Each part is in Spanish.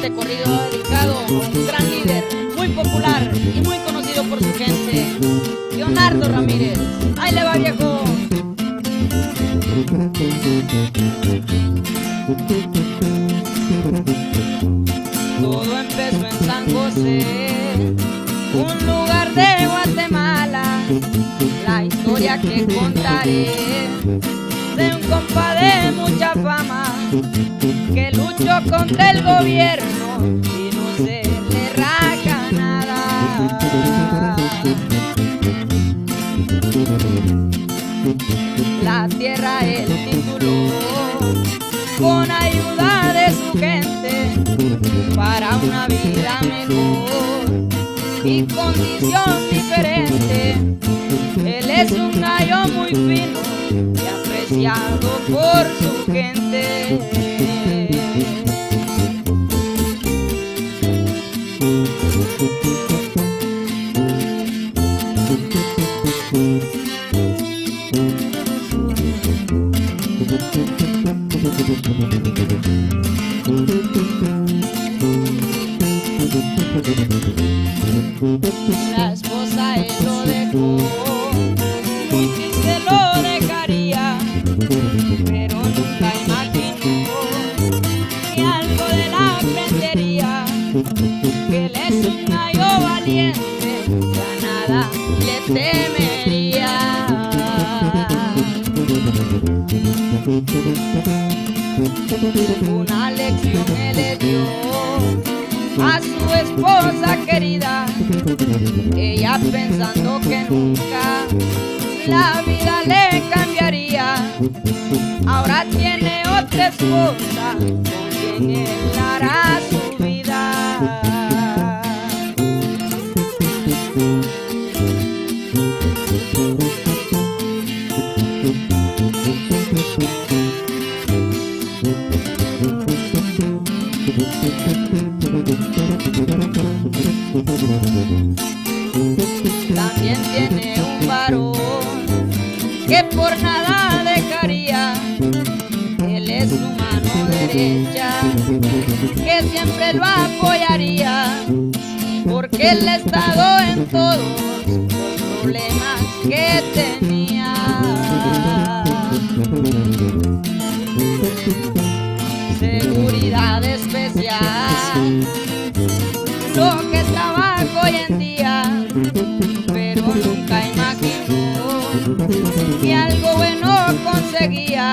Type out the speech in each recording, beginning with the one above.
Este corrido dedicado a un gran líder, muy popular y muy conocido por su gente, Leonardo Ramírez. ¡Ahí le va, viejo! Todo empezó en San José, un lugar de Guatemala. La historia que contaré de un compa de mucha fama que luchó contra el gobierno y no se le raja nada. La tierra él tituló con ayuda de su gente para una vida mejor y condición diferente. Él es un gallo muy fino y apreciado por su gente. La esposa él lo dejó, muy triste lo dejaría, pero nunca imaginó que algo de la aprendería, que él es un gallo valiente, que a nada le temería. Una lección él le dio a su esposa querida, ella pensando que nunca la vida le cambiaría. Ahora tiene otra esposa con quien él hará su vida. También tiene un varón que por nada dejaría. Él es su mano derecha que siempre lo apoyaría, porque él ha estado en todos los problemas que tenía. Seguridad especial, lo que trabajo hoy en día, pero nunca imaginó que algo bueno conseguía.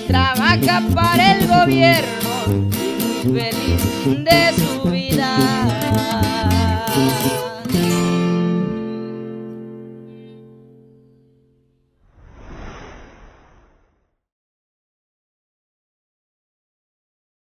Trabaja para el gobierno y muy feliz de su vida.